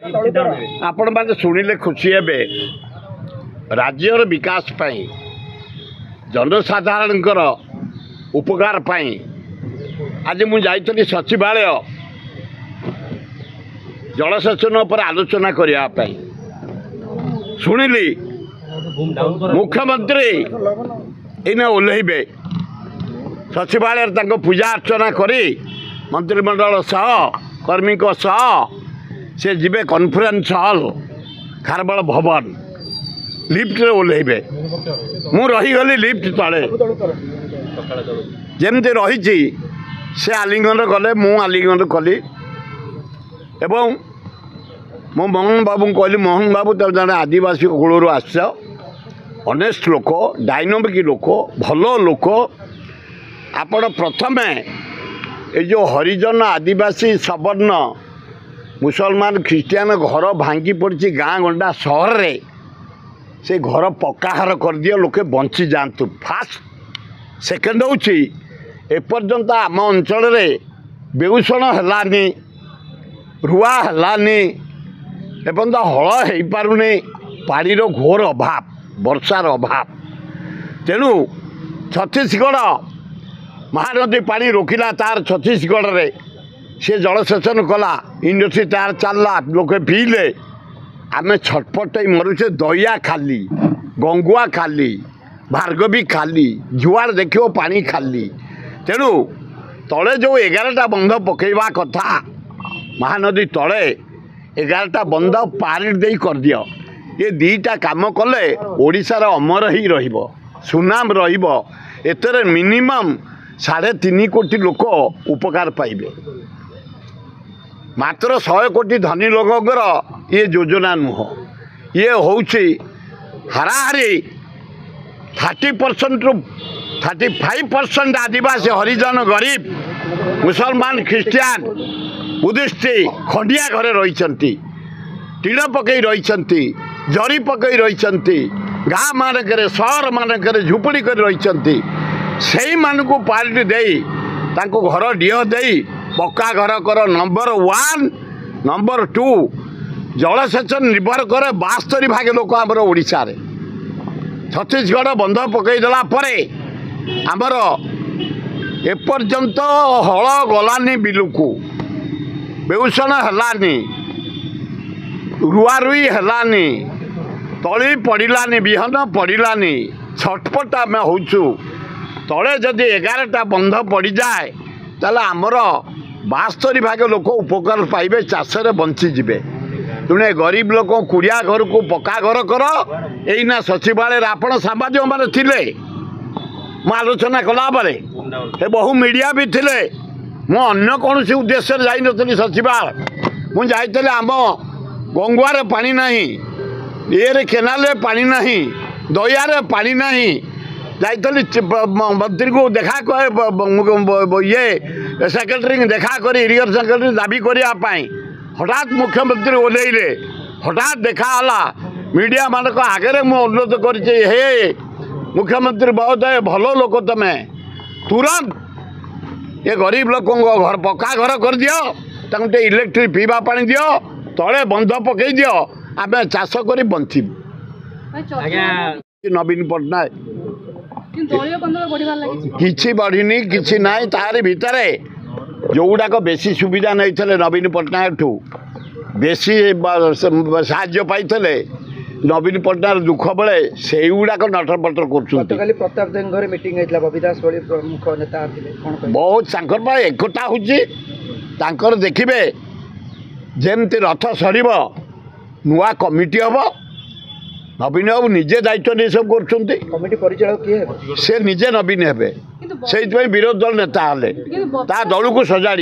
आपण मैंने शुणिले खुशी हे राज्यर विकास पाई जनसाधारण उपकार पाई आज मुझे सचिवालय जलसेचन पर आलोचना करने शुणिली मुख्यमंत्री इन ओह्लैबे सचिवालय पूजा अर्चना करी मंत्रिमंडल सह कर्मी सह से जीवे कॉन्फ्रेंस हॉल खारबल भवन लिफ्ट रे ओह्लैबे मु रहीगली लिफ्ट तले जमती रही से आलिंगन कले मु आलिंगन कली एवं मो मोहन बाबू कहली मोहन बाबू तो जड़े आदिवासी कूलर आस ऑनेस्ट लोक डायनामिक लोक भल लोक आपण प्रथम ये जो हरिजन आदिवासी सवर्ण मुसलमान ख्रीस्टियान घर भांगी पड़ी गाँ गंडा सहर रे से घर पक्का कर दियो लोके बंची जातु फास्ट सेकेंड होची एपर्यंत आम अंचल बेउषण है रुआ है एपर्यंत हल हो पारुनी पानीर घोर अभाव वर्षार अभाव तेणु छत्तीसगढ़ महानदी पानी रोकिला तार छत्तीसगढ़ रे से जलसेचन कला इंडस्ट्री तार चलला लोके पीले आमे छटपट मरुचे दया खाली गंगुआ खाली भार्गवी खाली जुआड़ देखो पानी खाली तेणु तले जो 11टा बंध पकेवा कथा महानदी तले 11टा बंध पारी दे कर दियो ये 2टा काम कले ओडिशार अमर ही रहिबो सुनाम रहिबो एतरे मिनिमम 3.5 कोटी लोक उपकार पाइबे मात्र 100 कोटी धनी लोकंर ये योजना नुह ये होउछि हाराहारी 30% रु 35% आदिवासी हरिजन गरीब मुसलमान ख्रीस्टियान बुद्धिस्ट खंडिया घरे रही टीण पकई रही जरी पकई रही गाँ मानक सहर मानक झुपड़ी कर रही से मानू पार्टी दे घर डीह दे पक्का घर कर नंबर 1 नंबर 2 जलसेचन निर्भर करे 72 लोक आमर ओडिशा रे छत्तीसगढ़ बंध पकईदेला आमर एपर्यंत हल गलानी बिलुकू बेउषण है रुआ रुई है तली पड़ानी विहन पड़ानी छटपट आम होचु तले जदि 11टा बंध पड़ जाए ताले आमर 72 लोक उपकार पाइबे चाषे बंचीजे तुणे गरीब लोक कुड़िया घर को पक्का घर कर यहीना सचिवालय आपण सांबादिक मैंने थिले मु आलोचना कला बेले बहु मीडिया भी थिले मु अन्य कौन उद्देश्य जाइनी सचिवालय मुझे आम गंगुआर पानी नहीं ये केनाल पानी नहीं दयारे पानी नहीं जाइली मंत्री को देखा ये सेक्रेटरी देखा कर इरिगेशन सेक्रेटरी दाबी करने हठात मुख्यमंत्री ओह्लैले हठात देखाला मीडिया मानक आगे मु अनुरोध कर मुख्यमंत्री बहुत भल लोक तमें तुरंत ये गरीब लोक घर पक्का घर कर दियो इलेक्ट्रिक पीवा पानी दियो तले बंध पकई दियो आम चाष कर बंचू नवीन पट्टनायक किसी बढ़नी किसी ना तार भितर जोगुड़ाक बेसी सुविधा नहीं थे नवीन पट्टनायक ठू बेसी साहाय्य पाई नवीन पट्टनायक दुख बेले से गुड़ाक नटरपटर कर बहुत एकता हूँ देखिए जमती रथ सर नुआ कमिटी हम नवीन बाबू निजे दायित्व नहीं सब कर से निजे नवीन हे से विरोध दल नेता हेले ता दल को सजाड़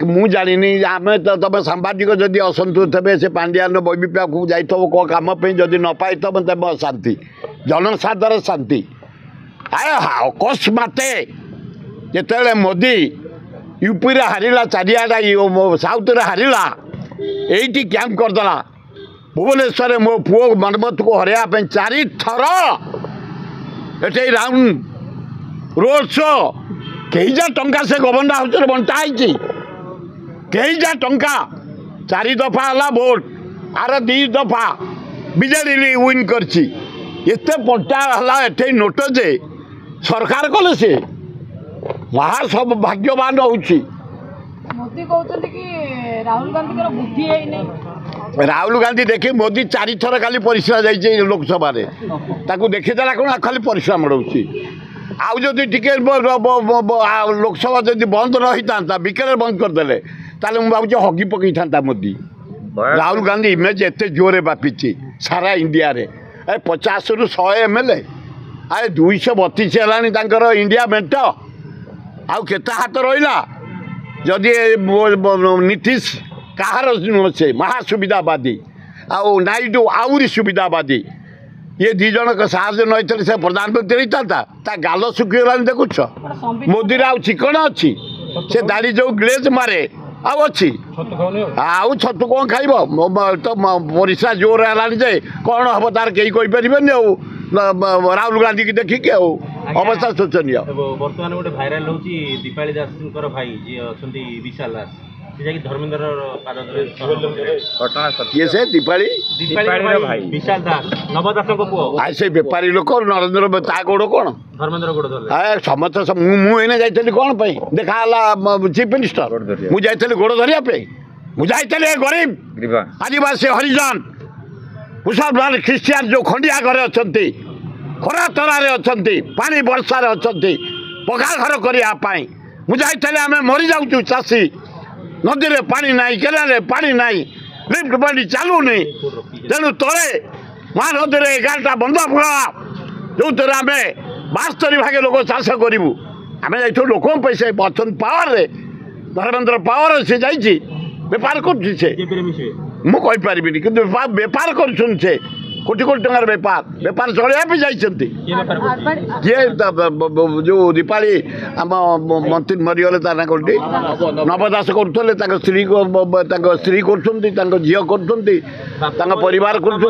मु जानी आम तो तुम सांबादिक जदि असंतुष्ट थे से पांड्यान बबिपा को जाइथबो को काम पे जदि न पाइथबो तब शांति जनसाधारण शांति आय अकस्मात जिते मोदी यूपी रे हारिला चारिआडा साउथ रे हारिला एटी कैंप करदेला भुवनेश्वर मो पुओ मनमत को हरया 4 थर एटे राउंड रोड शो केईजा टंका से गवर्नमेंट हाउस बंटा है केईजा टंका 4 दफा है भोट आर 2 दफा बीजेडी विन करते बंटा है ये नोट जे सरकार कले से महा सब भाग्यवान होची। मोदी कहते कि राहुल गांधी बुद्धि है नहीं। राहुल गांधी देखी मोदी 4 थर खाली परिश्रा जाइए लोकसभा देखीदेला कौन खाली परिश्रा मड़ौची आउ जदि टिके लोकसभा जब बंद रही था बिकेल बंद करदे ताले मुझे भावुँ हगी पकई था मोदी। राहुल गांधी इमेज एत जोरे बापी सारा इंडिया रे 50 रु 100 MLA आए 232 है इंडिया मेंट आउ केते हाथ रहा जदि नीतीश कहार से महासुविधावादी आउ नायडू आउरी सुविधावादी ये 2 जन साहस नहीं से प्रधानमंत्री रहता ता गाल सुखीगला देखुच मोदी आउ चिकन अच्छी से दाढ़ी जो ग्लेज मारे आउ अच्छी आउ छतु कौन खाइब तो परिश्रा जोर है कौन हम तार कहीं कहीपर राहुल गांधी की देखिक अवस्था शोचनीय। बर्तमान गोटे भाइराल होची दीपाली दास भाई जी अछंती विशाल दास से धर्मेंद्र किए से दीपाली भाई विशाल दास नव दास को पुओ आ से बेपारी लोक नरेंद्र ता गोड़ कौन धर्मेंद्र गोड़ धरले समस्त मुझे जाइली कौन देखा चीफ मिनिस्टर मुझे जाइली गोड़ धरिया मुझे जाइली गरीब आदिवासी हरिजन मुसलमान ख्रीस्टियान जो खंडिया घरे अच्छा खरा तरारे अच्छा पानी वर्षार अच्छा पका घर करने मुझे जाइली आम मरी जाऊँ चाषी नदी में पानी ना केनाल पानी ना लिफ्ट बंडी चलुनी तेणु तले महानदी में 11टा बंध फुला जो थे आम 72 भाग लोक चाष करूँ आम जाइए लोक पैसे अच्छा पावर धर्मेंद्र पावर सी जा बेपार करें कि बेपार कर कोटी कोटी टंकार बेपार चलवाई जाइए किए जो दीपाली आम मंत्री मरीगले ता कौटी नवदास करुले स्त्री स्त्री कर झील कर परिवार कर।